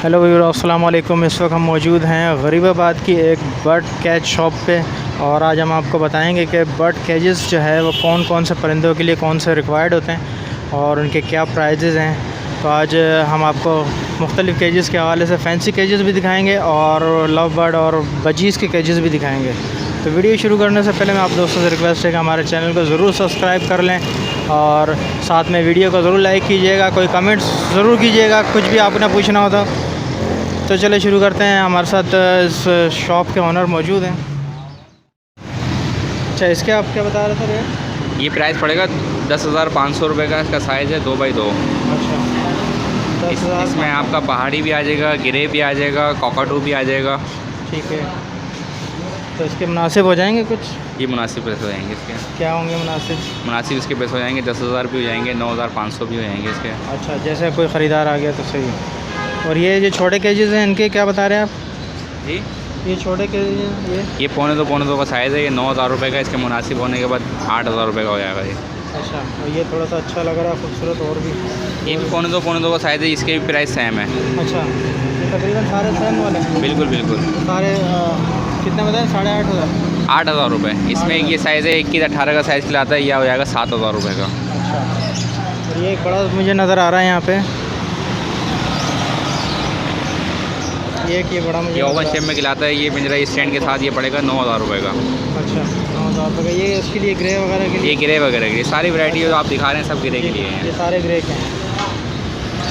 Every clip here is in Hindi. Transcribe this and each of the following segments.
हेलो व्यूअर्स, अस्सलाम वालेकुम। इस वक्त हम मौजूद हैं गरीबाबाद की एक बर्ड कैज शॉप पे और आज हम आपको बताएंगे कि बर्ड कैजेस जो है वो कौन कौन से परिंदों के लिए कौन से रिक्वायर्ड होते हैं और उनके क्या प्राइजेज़ हैं। तो आज हम आपको मुख्तलिफ़ केजेस के हवाले से फैंसी केजेस भी दिखाएंगे और लव बर्ड और बजीज़ के केजेस भी दिखाएंगे। तो वीडियो शुरू करने से पहले मैं आप दोस्तों से रिक्वेस्ट है कि हमारे चैनल को ज़रूर सब्सक्राइब कर लें और साथ में वीडियो को ज़रूर लाइक कीजिएगा, कोई कमेंट्स ज़रूर कीजिएगा, कुछ भी आपने पूछना हो तो चले शुरू करते हैं। हमारे साथ इस शॉप के ओनर मौजूद हैं। अच्छा, इसके आप क्या बता रहे थे रेट? ये प्राइस पड़ेगा 10,500 रुपये का। इसका साइज़ है 2x2। अच्छा, 10,000। इसमें आपका पहाड़ी भी आ जाएगा, गिरे भी आ जाएगा, कॉकाटू भी आ जाएगा। ठीक है, तो इसके मुनासिब हो जाएंगे कुछ? ये मुनासिब पैसे हो जाएंगे इसके। क्या होंगे मुनासिब? मुनासिब इसके पैसे हो जाएंगे 10,000 भी हो जाएंगे, 9,500 भी हो जाएंगे इसके। अच्छा, जैसे कोई ख़रीदार आ गया तो सही। और ये जो छोटे केजेस हैं इनके क्या बता रहे हैं आप? जी, ये छोटे केजेस ये पौने दो का साइज़ है। ये 9,000 रुपये का। इसके मुनासिब होने के बाद 8,000 रुपये का हो जाएगा ये। अच्छा, और ये थोड़ा सा अच्छा लग रहा है, खूबसूरत और भी। ये भी पौने दो का साइज़ है। इसके भी प्राइस सेम है। अच्छा, ये तकरीबन सारे सेम वाले हैं? बिल्कुल बिल्कुल। सारे कितने बताएं? 8,500। 8,000 रुपये। इसमें ये साइज़ है 21-18 का साइज़ खिलाता है। यह हो जाएगा 7,000 रुपये का। अच्छा, और ये एक बड़ा मुझे नज़र आ रहा है यहाँ पे, ये बड़ा मुझे ओवन शेप में खिलाता है। ये पिंजरा स्टैंड के साथ ये पड़ेगा 9,000 रुपये का। अच्छा, 9,000 रुपये का। ये इसके लिए ग्रे वगैरह के लिए? ये ग्रे वगैरह के लिए सारी वैरायटी जो आप दिखा रहे हैं सब ग्रे के लिए हैं। ये सारे ग्रे के हैं।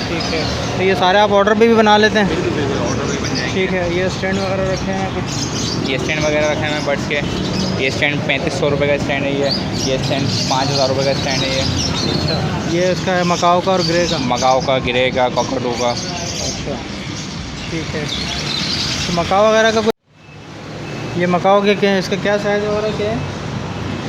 ठीक है, तो ये सारे आप ऑर्डर पे भी बना लेते हैं? बिल्कुल बिल्कुल, ऑर्डर भी बन जाएंगे। ठीक है, ये स्टैंड वगैरह रखे हैं कुछ? ये स्टैंड वगैरह रखे हैं बर्ड्स के। ये स्टैंड 3,500 रुपये का स्टैंड है। ये स्टैंड 5,000 रुपये का स्टैंड है। ये अच्छा, ये इसका है मकाओ का और ग्रे का? मकाओ का, गिरे का, कॉकटू का। अच्छा, ठीक है। तो मकाओ वगैरह का ये मकाओ के क्या है? इसका क्या साइज़ वगैरह क्या है?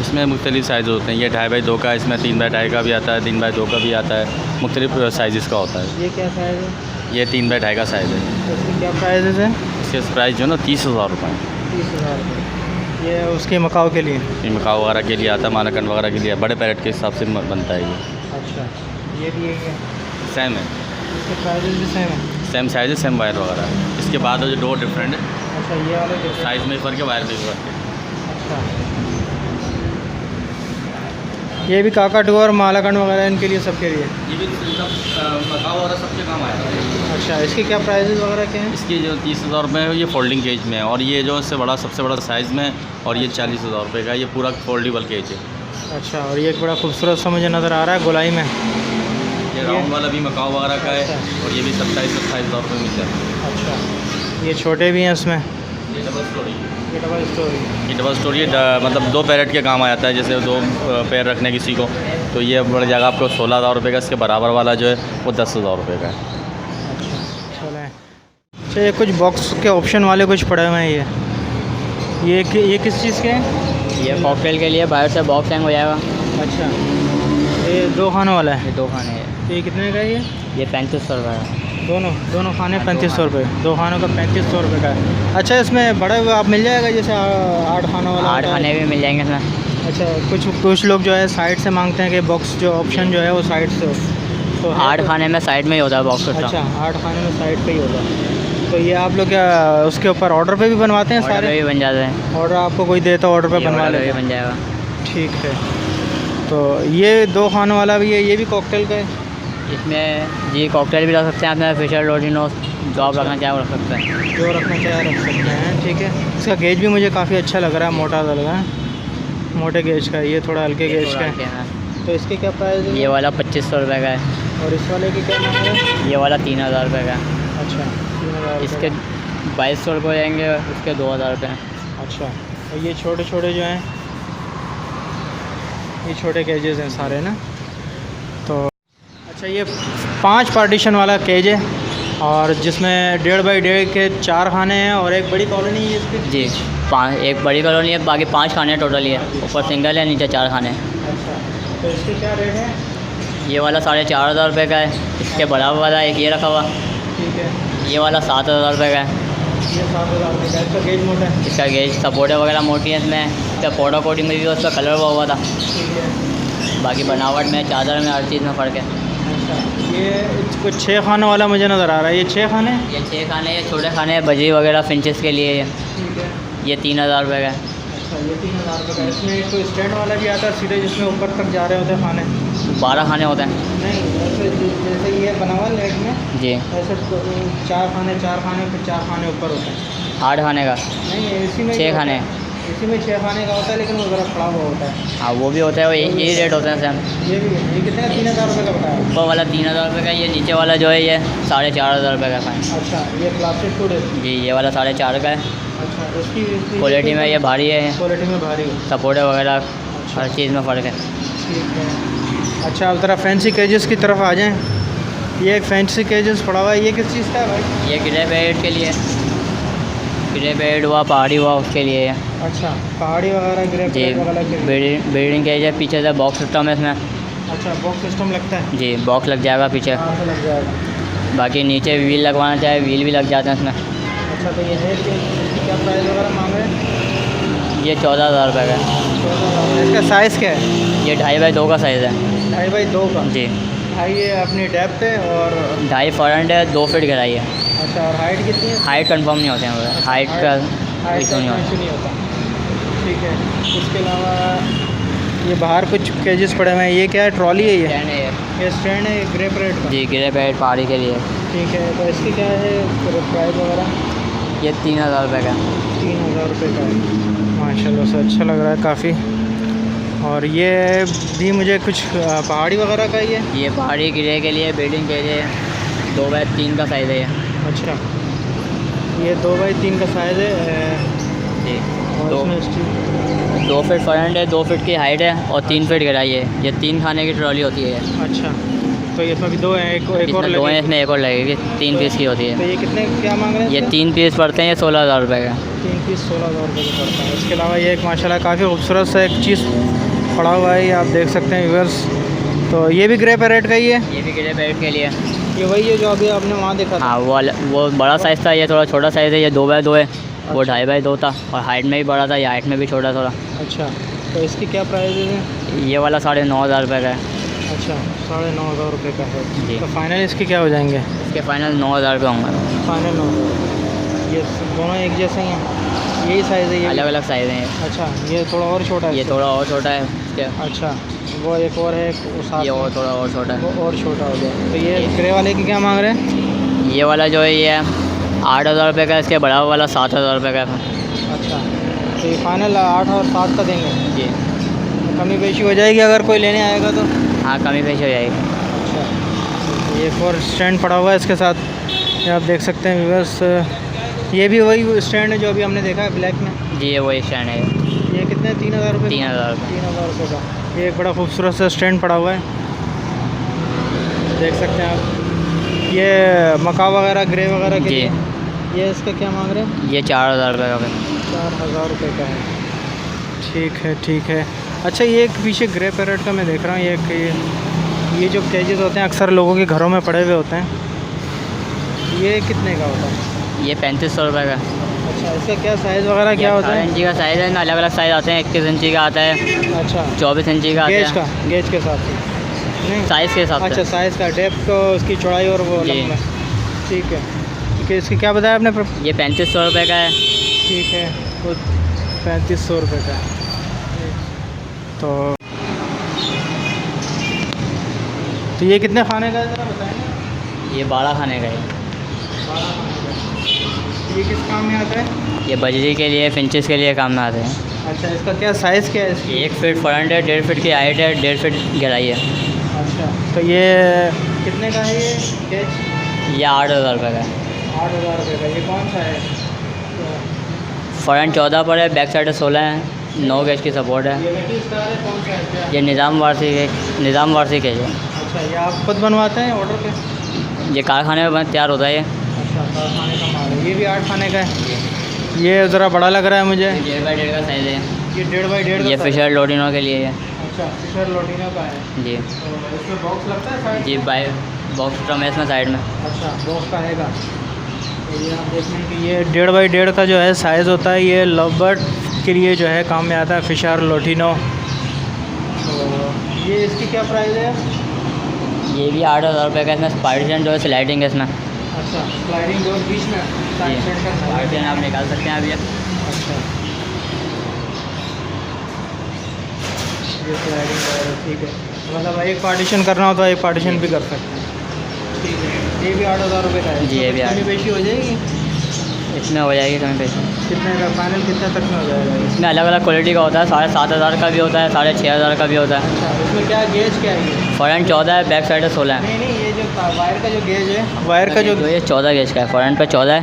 इसमें मुख्तलिफ़ साइज़ होते हैं। ये 2.5x2 का, इसमें 3x2 का भी आता है, 3x2 का भी आता है। मुख्तलिफ़ साइज़ का होता है। ये क्या साइज़ है? ये 3x2 का साइज़ है। तो इसके क्या प्राइस है? इसके प्राइस जो है ना 30,000 रुपये। 30,000 रुपये। ये उसके मकाओ के लिए? ये मकाओ वगैरह के लिए आता है, मानाकन वगैरह के लिए बड़े पैरेट के हिसाब से बनता है ये। अच्छा, ये भी है? सेम है, इसके प्राइस भी सेम है? सेम साइज़ है, सेम वायर वगैरह है। इसके बाद जो डोर डिफरेंट है। अच्छा, ये वाले साइज़ में फ़र्क है, वायर में फ़र्क है। अच्छा, ये भी काकाटू और मालाकंड वगैरह इनके लिए, सबके लिए? ये भी सब मकाओ वगैरह सबके काम आएगा। अच्छा, इसके क्या प्राइसेस वगैरह क्या हैं? इसकी जो 30,000 रुपये है ये फोल्डिंग केज में है, और ये जो इससे बड़ा सबसे बड़ा साइज़ में, और ये 40,000 रुपये का। ये पूरा फोल्डेबल केज है। अच्छा, और ये एक बड़ा खूबसूरत सा मुझे नज़र आ रहा है गोलाई में। ये राउंड वाला भी मकाओ वगैरह का है, और ये भी 27-28,000 रुपये मिलता है। अच्छा, ये छोटे भी हैं इसमें? ये डबल स्टोरी। ये डबल स्टोरी? ये डबल स्टोरी मतलब 2 पैरेट के काम आ जाता है। जैसे 2 पैर रखने किसी को, तो ये बड़ी जगह आपको 16,000 रुपये का। इसके बराबर वाला जो है वो 10,000 रुपये का है। अच्छा, चलें। अच्छा, ये कुछ बॉक्स के ऑप्शन वाले कुछ पड़े हुए हैं। ये किस चीज़ के हैं? ये कॉकटेल के लिए बाहर से बॉक्स हैंग हो जाएगा। अच्छा, ये 2 खानों वाला है? ये 2 खाने हैं। तो ये कितने का है ये? ये 3,500 रुपये का। दोनों खाने 3,500 रुपये? 2 खानों का 3,500 रुपये का है। अच्छा, इसमें बड़े हुए आप मिल जाएगा जैसे 8 खानों वाला? 8 खाने भी मिल जाएंगे इसमें। अच्छा, कुछ लोग जो है साइड से मांगते हैं कि बॉक्स जो ऑप्शन जो है वो साइड से हो, तो 8 खाने में साइड में ही होता है बॉक्स। अच्छा, 8 खाने में साइड पे ही होगा। तो ये आप लोग क्या उसके ऊपर ऑर्डर पे भी बनवाते हैं? सारे भी बन जाते हैं। ऑर्डर आपको कोई दे तो ऑर्डर पे बनवा ले? बन जाएगा। ठीक है, तो ये 2 खानों वाला भी है, ये भी कॉकटेल का है? इसमें जी कॉकटेल भी रख सकते हैं अपने, फिशर लोडिनो जो आप रखना चाहें वो रख सकते हैं। जो रखना चाहे रख सकते हैं। ठीक है, इसका गेज भी मुझे काफ़ी अच्छा लग रहा है, मोटा सा लगा है, मोटे गेज का। ये थोड़ा हल्के गेज का है। तो इसके क्या प्राइस है? ये वाला 2,500 रुपये का है। और इस वाले की क्या मांग रहे हैं? ये वाला 3,000 रुपये का है। अच्छा, 3,000। इसके 2,200 रुपये जाएंगे, इसके 2,000 रुपये। अच्छा, और ये छोटे छोटे जो हैं, ये छोटे केजेस हैं सारे ना? तो अच्छा, ये 5 पार्टीशन वाला केज है और जिसमें 1.5 बाई 1.5 के 4 खाने हैं और एक बड़ी कॉलोनी है इसकी? जी, 5 एक बड़ी कॉलोनी है, बाकी 5 खाने टोटल ही है। ऊपर सिंगल है, नीचे 4 खाने हैं। अच्छा, तो इसके क्या रेट है? ये वाला 4,500 रुपये का है। इसके बराबर वाला एक ये रखा हुआ, ठीक है, ये वाला 7,000 रुपये का है। ये 7,000 रुपये का। इसका गेज मोटा है? इसका गेज सपोर्टें वगैरह मोटी है इसमें। इसका फोटो कोटिंग में भी उसका कलर हुआ था। ठीक है। बाकी बनावट में, चादर में, हर चीज़ में फ़र्क है। अच्छा, ये कुछ 6 खानों वाला मुझे नज़र आ रहा है, ये 6 खाने? ये 6 खाने, ये छोटे खाने बजरी वगैरह फिंचेस के लिए ठीक है। ये 3000 रुपये का है। अच्छा, ये 3000 रुपये का। इसमें कोई स्टैंड वाला भी आता है सीधे, जिसमें ऊपर तक जा रहे होते हैं खाने? 12 खाने होते हैं। नहीं, ऐसे जैसे ये बना हुआ लेट में, जी, ऐसे 4 खाने फिर 4 खाने ऊपर होते हैं। 8 खाने का। नहीं, इसी में 6 खाने। इसी में 6 खाने का होता है, लेकिन वो ज़रा खड़ा हुआ होता है। हाँ, वो भी होता है, वो यही रेट होता है सेम। ये भी है। ये कितने का? 3000 रुपये का बताया। ऊपर वाला 3000 रुपये का, ये नीचे वाला जो है ये 4500 रुपये का फाइन। अच्छा, ये प्लास्टिक फूड है? जी, ये वाला 4.5 का है। अच्छा, इसकी क्वालिटी में ये भारी है, क्वालिटी में भारी है। सपोर्टर वगैरह हर चीज़ में फ़र्क है। ठीक है। अच्छा, अब ज़रा फैंसी केजेस की तरफ आ जाएं। ये एक फैंसी केजेस पड़ा हुआ है, ये किस चीज़ का है भाई? ये ग्रे बेड के लिए, ग्रे बेड हुआ, पहाड़ी हुआ, उसके लिए है। अच्छा, पहाड़ी वगैरह ग्रे जी, वगैरह के लिए। बिल्डिंग केज है, पीछे से बॉक्स सिस्टम है इसमें। अच्छा, बॉक्स सिस्टम लगता है? जी, बॉक्स लग जाएगा पीछे। कहाँ से लग जाएगा? बाकी नीचे व्हील लगवाना चाहे व्हील भी लग जाते हैं इसमें। अच्छा, तो ये है कि इसकी क्या प्राइस वगैरह मांग रहे हैं? ये 14000 रुपये का है। 14,000। इसका साइज़ क्या है? ये 2.5x2 का साइज़ है। 2.5x2 का? जी, भाई ये अपनी डेप्थ है और 2.5 फ्रंट है, 2 फीट गहराई है। अच्छा, और हाइट कितनी है? हाइट कंफर्म नहीं होते हैं मेरे, हाइट का इशू नहीं होता। नहीं होता। ठीक है। उसके अलावा ये बाहर कुछ केजेस पड़े हुए हैं, ये क्या है? ट्रॉली है ये? स्टैंड है ये। ये स्टैंड है, ग्रे रेड का? जी, ग्रे बेड पहाड़ी के लिए। ठीक है। तो इसकी क्या है प्राइस वगैरह? ये 3000 रुपये का। 3000 रुपये का है। माशाल्लाह से अच्छा लग रहा है काफ़ी। और ये भी मुझे कुछ पहाड़ी वगैरह का ही है? ये पहाड़ी गिरे के लिए, बिल्डिंग के लिए 2x3 का साइज़ है ये। अच्छा, ये 2x3 का साइज़ है। जी, और दो इसमें स्टील। 2 फीट फ्रंट है, 2 फीट की हाइट है और 3 फीट गहराई है। ये 3 खाने की ट्रॉली होती है। अच्छा, तो इसमें भी 2 हैं, एक और इसमें 2 है, लगेगी। इसमें एक और लगेगी, 3 पीस की होती तो है। ये कितने क्या मांग रहे हैं? ये 3 पीस पड़ते हैं, ये 16000 रुपये का। 3 पीस 16000 रुपये का पड़ता है। इसके अलावा ये एक माशाल्लाह काफ़ी खूबसूरत सा एक चीज़ पड़ा हुआ है, ये आप देख सकते हैं व्यूअर्स। तो ये भी ग्रे पैरेट का ही है? ये भी गिरे बेड के लिए। ये वही है जो अभी आपने वहाँ देखा था? हाँ, वो बड़ा साइज़ था, ये थोड़ा छोटा साइज़ है। ये 2x2 है, वो 2.5x2 था और हाइट में भी बड़ा था, ये हाइट में भी छोटा थोड़ा। अच्छा, तो इसकी क्या प्राइस है? ये वाला 9500 रुपये का है। अच्छा, 9500 रुपये का है। जी। तो फाइनल इसके क्या हो जाएंगे? इसके फाइनल 9000 रुपये होंगे। फाइनल 9000। ये दोनों एक जैसे ही हैं? यही साइज़ है ये? अलग अलग साइज़ हैं ये। अच्छा, ये थोड़ा और छोटा है? ये थोड़ा और छोटा है इसके। अच्छा, वो एक और है वो साथ ये में। और थोड़ा और छोटा है। वो और छोटा हो गया। तो ये ग्रे वाले की क्या मांग रहे हैं? ये वाला जो है ये 8000 रुपये का, इसके बड़ा वाला 7000 रुपये का है। अच्छा, तो ये फाइनल 8 और 7 का देंगे? जी, कमी पेशी हो जाएगी अगर कोई लेने आएगा तो? हाँ, कमी पेशी हो जाएगी। अच्छा, ये एक और स्टैंड पड़ा हुआ है इसके साथ, ये आप देख सकते हैं व्यूअर्स। ये भी वही स्टैंड है जो अभी हमने देखा है ब्लैक में? जी, ये वही स्टैंड है। ये कितने? 3000 रुपये? 3000 रुपये। 3000 रुपये का। ये एक बड़ा खूबसूरत सा स्टैंड पड़ा हुआ है, देख सकते हैं आप। ये मका वगैरह ग्रे वगैरह के जी। लिए। ये इसका क्या मांग रहे हैं? ये 4000 रुपये का है। 4000 रुपये का है। ठीक है, ठीक है। अच्छा, ये एक पीछे ग्रे पैरेट का मैं देख रहा हूँ, ये जो केजेस होते हैं अक्सर लोगों के घरों में पड़े हुए होते हैं, ये कितने का होता है? ये 3500 रुपये का। अच्छा, इसका क्या साइज़ वगैरह क्या होता 18 है? इंची का साइज़ है, अलग अलग साइज़ आते हैं। 21 इंची का आता है, अच्छा, 24 इंची का आता गेज है। का? गेज के साथ ही? नहीं, साइज़ के हिसाब अच्छा, से। साइज़ का, डेप्थ तो उसकी चौड़ाई और वो जी। लंबाई। ठीक है। ठीक है, इसकी क्या बताया आपने? ये 3500 रुपये का है। ठीक है, तो 3500 रुपये का है। तो ये कितने खाने का है ज़रा बताएँगे? ये 12 खाने का है। 12 खाने का। ये किस काम में आता है? ये बजरी के लिए, फिंचेस के लिए काम में आते हैं। अच्छा, इसका क्या साइज़ क्या है इसकी? 1 फीट फ्रंट है, 1.5 फीट की हाइट है, 1.5 फीट गहराई है। अच्छा, तो ये कितने का है ये केज? ये 8000 रुपये का है। 8000 रुपये का। ये कौन सा है? फ्रंट 14 पर है, बैक साइड 16 है, 9 गैस की सपोर्ट है। ये मेटल स्टार है, कौन सा है? ये निज़ाम वारसी के है। अच्छा, ये आप खुद बनवाते हैं ऑर्डर पे? ये कारखाने में तैयार होता है ये। अच्छा, कारखाने का माल है। ये भी 8 खाने का है। ये ज़रा बड़ा लग रहा है मुझे। 1.5 बाई 1.5 का साइज़ है। ये 1.5 बाई 1.5 का ये size फिशर लोडिनो के लिए है। अच्छा, फिशर लोटिनो का है। जी, तो इसमें बॉक्स लगता है साइड? जी, बाई बॉक्स ड्रम है इसमें साइड में। अच्छा, बॉक्स का हैगा। तो ये आप देख लें कि ये 1.5 बाई 1.5 का जो है साइज़ होता है, ये लव बर्ड के लिए जो है काम में आता है, फिशर लोटिनो। तो ये इसकी क्या प्राइस है? ये भी 8,000 रुपये का, इसमें पार्टीशन जो है स्लाइडिंग है इसमें। अच्छा, स्लाइडिंग डोर बीच में साइड सेट करना है। पार्टीशन आप निकाल सकते हैं अभी। अच्छा, ये स्लाइडिंग डोर है, ठीक है। मतलब एक पार्टीशन करना हो तो एक पार्टीशन भी कर सकते हैं, ठीक है। ये भी 8,000 रुपये का है। जी, ये भी कमी पेशी हो जाएगी? इसमें हो जाएगी कमी पेशी। कितने का फाइनल, कितने तक में हो जाएगा ये? इसमें अलग अलग क्वालिटी का होता है, 7,500 का भी होता है, 6,500 का भी होता है। अच्छा, इसमें क्या गेज क्या है ये? फ्रंट 14 है, बैक साइड है 16 है। नहीं नहीं, ये जो वायर का जो गेज है, वायर का जो ये 14 गेज का है, फ्रंट पे 14 है,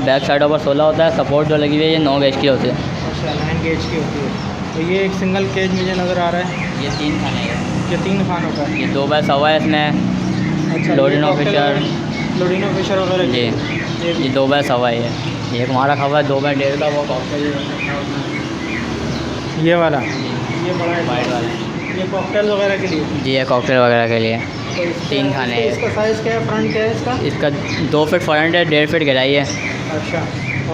बैक साइड पर 16 होता है। सपोर्ट जो लगी हुई है ये 9 गेज की होती है। अच्छा 9 गेज की होती है। तो ये एक सिंगल केज मुझे नज़र आ रहा है, ये 3 खाने का, ये 3 खानों का है। ये 2x1.25 है इसमें। अच्छा, लोडिनो फिशर, लोडिनो फिशर वगैरह जी, ये भी। ये 2x1.25 है। ये एक हमारा खबर है 2x1.5 का, वो कॉकटेल ये वाला, ये बड़ा है वाइट वाला है। ये कॉकटेल वगैरह के लिए। जी, ये कॉकटेल वगैरह के लिए। तो इसका- 3 खाने हैं। इसका साइज़ क्या है, फ्रंट क्या है इसका? इसका 2 फीट फ्रंट है, 1.5 फीट गहराई है। अच्छा,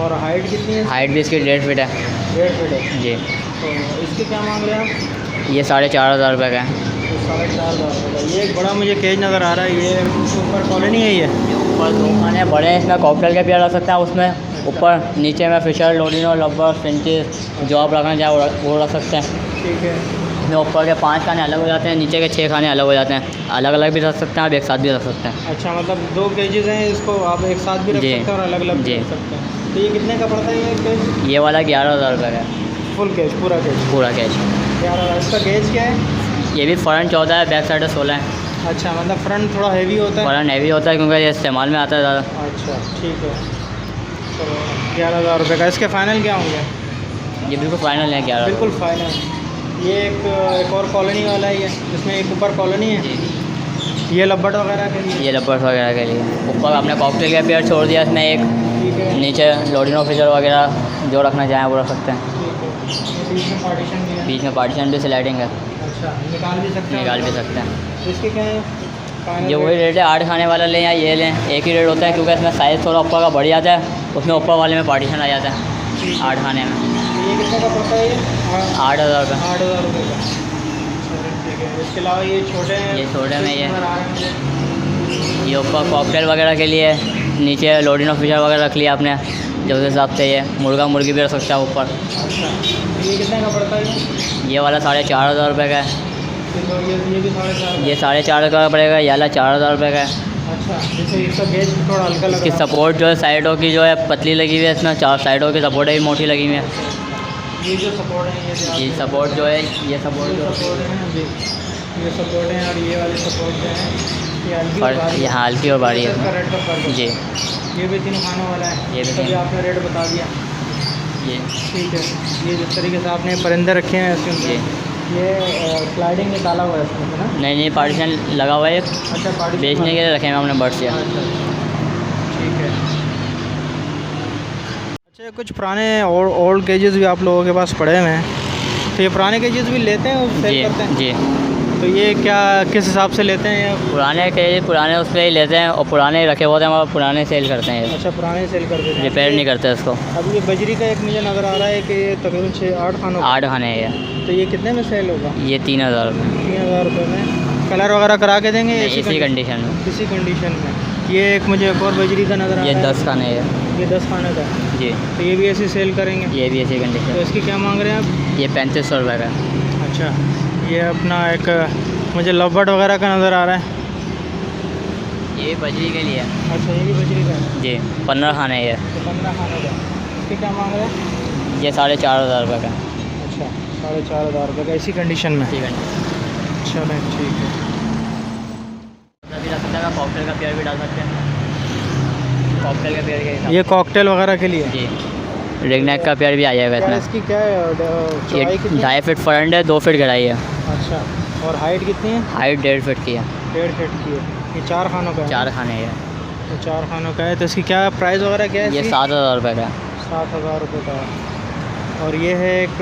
और हाइट कितनी है? हाइट भी इसकी 1.5 फीट है। 1.5 फीट है। जी, तो इसके क्या मांग रहे हैं आप? ये 4,500 रुपये का है। तो 4,500 रुपये का। ये एक बड़ा मुझे केज नज़र आ रहा है, ये ऊपर कॉलोनी है ये। ऊपर 2 खाने बड़े हैं, इसमें कॉकटेल के पेयर रख सकते हैं उसमें। ऊपर नीचे में फिशर, लोडिनो, लब्बर, फिंचेस जो आप रखना चाहें वो रख सकते हैं। ठीक है। इसमें ऊपर के 5 खाने अलग हो जाते हैं, नीचे के 6 खाने अलग हो जाते हैं। अलग अलग भी रख सकते हैं आप, एक साथ भी रख सकते हैं। अच्छा, मतलब 2 केजेस हैं, इसको आप एक साथ भी रख जी, सकते हैं और अलग अलग भी जी। रख सकते हैं। तो ये कितने का पड़ता है ये केज? ये वाला 11,000 रुपये का है, फुल केज, पूरा केज पूरा कैश। 11,000। इसका गेज क्या है? ये भी फ्रंट 14 है, बैक साइड 16 है। अच्छा, मतलब फ्रंट थोड़ा हैवी होता है। फ्रंट हैवी होता है क्योंकि ये इस्तेमाल में आता है ज़्यादा। अच्छा, ठीक है। चलो 11,000 रुपये का। इसके फाइनल क्या होंगे? ये बिल्कुल फाइनल है 11। बिल्कुल फाइनल। ये एक और कॉलोनी वाला ही है, जिसमें एक ऊपर कॉलोनी है। ये लब्बट वगैरह के लिए। ये रबड़ वगैरह के लिए। ऊपर आपने कॉकटेल का पेयर छोड़ दिया इसमें एक, ठीक है, नीचे लोडिनो फिशर वगैरह जो रखना चाहें वो रख सकते हैं। ठीक है। ये बीच में पार्टीशन भी है। बीच में पार्टीशन भी स्लाइडिंग है, अच्छा, निकाल भी सकते हैं। निकाल भी सकते हैं। इसके क्या है फाइनल ये वही रेट है, 8 खाने वाला लें या ये लें, एक ही रेट होता है क्योंकि इसमें साइज़ थोड़ा ऊपर का बढ़ जाता है, उसमें ऊपर वाले में पार्टीशन आ जाता है 8 खाने में। ये कितने का पड़ता है ये? 8,000 रुपये। 8,000 रुपये का। चलो, ठीक है। इसके अलावा ये छोटे हैं, ये छोटे में ये। नज़र आ रहे हैं मुझे। ये ऊपर कॉकटेल वगैरह के लिए, नीचे लोडिनो फिशर वगैरह रख लिया आपने जो उस हिसाब से। ये मुर्गा मुर्गी भी रख सकता है ऊपर। अच्छा, ये कितने का पड़ता है ये? ये वाला 4,500 रुपये का है। तो ये भी 4,500। ये 4,500 का पड़ेगा, ये वाला 4,000 रुपये का है। अच्छा, जैसे इसका गेज थोड़ा हल्का लग इसकी रहा है। सपोर्ट जो है साइडों की जो है पतली लगी हुई है, इसमें 4 साइडों की सपोर्ट है मोटी लगी हुई है। ये जो सपोर्ट है ये सपोर्ट जो है, ये सपोर्ट जो सपोर्ट है जी, ये सपोर्ट है। और ये वाले सपोर्ट जो है ये हल्की और भारी ये है। हल्की और भारी है इसका इसमें। रेट का फर्क है। जी, ये भी 3 खानों वाला है। ये भी तभी 3। आपने रेट बता दिया। ये ठीक है। ये जिस तरीके से आपने परिंदे रखे हैं इसके जी, अंदर, ये स्लाइडिंग निकाला हुआ है इसमें है ना? नहीं नहीं पार्टीशन लगा हुआ है एक, अच्छा, पार्टी बेचने के लिए रखे हैं हमने बर्ड्स से। अच्छा, ठीक है। अच्छा, कुछ पुराने ओल्ड केजेस भी आप लोगों के पास पड़े हुए हैं, तो ये पुराने केजेस भी लेते हैं और सेल जी, करते हैं? जी, तो ये क्या किस हिसाब से लेते हैं या? पुराने के पुराने उस पर ही लेते हैं और पुराने ही रखे होते हैं और पुराने सेल करते हैं, अच्छा, पुराने सेल कर देते हैं। रिपेयर नहीं करते इसको। अब ये बजरी का एक मुझे नज़र आ रहा है कि ये तकरीबन 6-8 खानों का। 8 खाने हैं ये। तो ये कितने में सेल होगा? ये 3,000 रुपये। 3,000 रुपये में कलर वगैरह करा के देंगे या इसी कंडीशन में। इसी कंडीशन में? ये एक मुझे एक और बजरी का नज़र आ ये रहा है। 10 खाने हैं ये 10 खाने का है। जी, तो ये भी ऐसे सेल करेंगे? ये भी इसी तो कंडीशन। इसकी क्या मांग रहे हैं आप? ये 3,500 रुपये का है। अच्छा, ये अपना एक मुझे लवबर्ड वगैरह का नज़र आ रहा है। ये बजरी के लिए है। अच्छा, ये भी बजरी का है। जी, 15 खाने हैं ये। तो 15 खानों का। इसके क्या मांग रहे हैं? ये 4,500 रुपये का है। अच्छा, 4,500 रुपये का इसी कंडीशन में। इसी कंडीशन। चलो, ठीक है। भी रख सकते हैं, कॉकटेल का पेयर भी डाल सकते हैं। कॉकटेल का पेयर के हिसाब ये कॉकटेल वगैरह के लिए? जी, रिंगनेक का पेयर भी आ जाएगा क्या इसमें। इसकी क्या है ये चौड़ाई कितनी? 2.5 फीट फ्रंट है, 2 फीट गहराई है। अच्छा, और हाइट कितनी है? हाइट 1.5 फीट की है। 1.5 फीट की है। ये 4 खानों का है? 4 खाने हैं। तो 4 खानों का है। तो इसकी क्या प्राइस वगैरह क्या है? ये इसकी? 7,000 रुपये का है। 7,000 रुपये का है। और ये है एक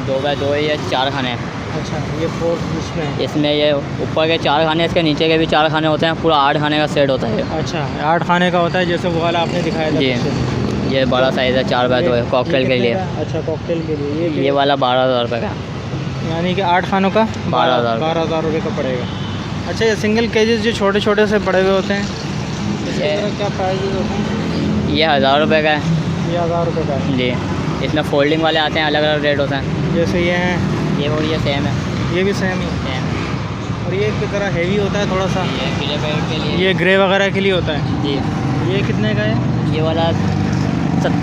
2x2 है, ये 4 खाने हैं। अच्छा, ये 4 इसमें है। इसमें ये ऊपर के 4 खाने, इसके नीचे के भी 4 खाने होते हैं, पूरा 8 खाने का सेट होता है। अच्छा, 8 खाने का होता है जैसे वो वाला आपने दिखाया था जी, पीछे। ये बड़ा साइज़ है, 4x2 है, कॉकटेल के कितने लिए। का? अच्छा, कॉकटेल के लिए ये वाला 12,000 रुपये का है। यानी कि 8 खानों का 12,000 12,000 रुपये का पड़ेगा। अच्छा, ये सिंगल केजेस जो छोटे छोटे से बड़े हुए होते हैं, इसके ये- अंदर क्या प्राइस होते हैं? ये 1000 रुपये का है ये 1000 रुपये का है। जी। इसमें फोल्डिंग वाले आते हैं, अलग अलग रेट होते हैं। जैसे ये हैं, ये और ये सेम है। ये भी सेम ही, सेम। और ये की तरह हैवी होता है थोड़ा सा, ये पीले पैर के लिए। ये ग्रे वगैरह के लिए होता है। जी। ये कितने का है? ये वाला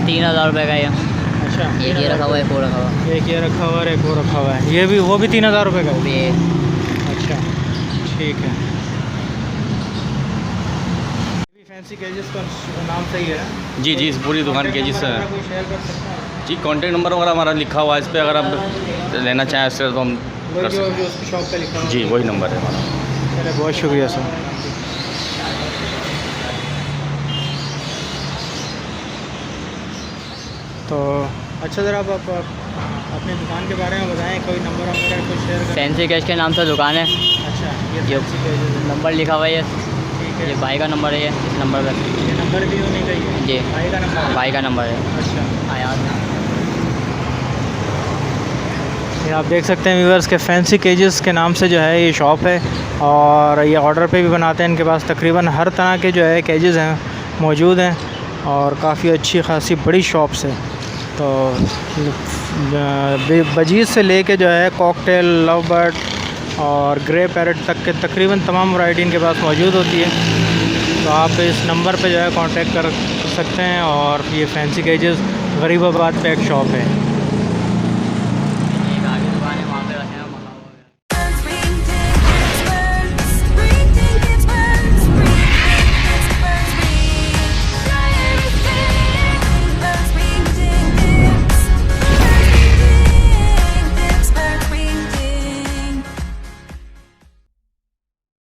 3000 रुपये का है। अच्छा, एक ये रखा हुआ है, एक और रखा हुआ है। एक ये रखा हुआ है, एक वो रखा हुआ है। ये भी, वो भी 3000 रुपये का वो है। भी है। अच्छा, ठीक है। फैंसी केजेस का नाम सही है ना? जी जी, इस पूरी दुकान के जी से नंबर वगैरह कोई शेयर कर सकता है? जी। कॉन्टैक्ट नंबर वगैरह हमारा लिखा हुआ है इस पर, अगर आप लेना चाहें इससे तो हम वही कर जो सकते जो उसकी शॉप पे लिखा हैं। हुआ जी, है। वही नंबर है हमारा। चलिए, बहुत शुक्रिया सर। तो अच्छा, ज़रा आप अपनी दुकान के बारे में बताएं, कोई नंबर वगैरह कोई शेयर करें? फैंसी कैश के नाम से दुकान है। अच्छा, ये ये फैंसी केजेस है। नंबर लिखा हुआ है ये। ठीक ये है, भाई का नंबर है, ये इस नंबर पर। ये नंबर भी होनी चाहिए? जी। भाई का नंबर? भाई का नंबर है। अच्छा, आयात। ये आप देख सकते हैं व्यूअर्स के फैंसी केजेस के नाम से जो है ये शॉप है, और ये ऑर्डर पे भी बनाते हैं। इनके पास तकरीबन हर तरह के जो है केजेस हैं मौजूद हैं, और काफ़ी अच्छी खासी बड़ी शॉप्स है। तो बजीज़ से लेके जो है कॉकटेल, लव बर्ड और ग्रे पैरेट तक के तकरीबन तमाम वैरायटी इनके पास मौजूद होती है। तो आप इस नंबर पे जो है कांटेक्ट कर सकते हैं। और ये फैंसी केजेस गरीबाबाद पे एक शॉप है।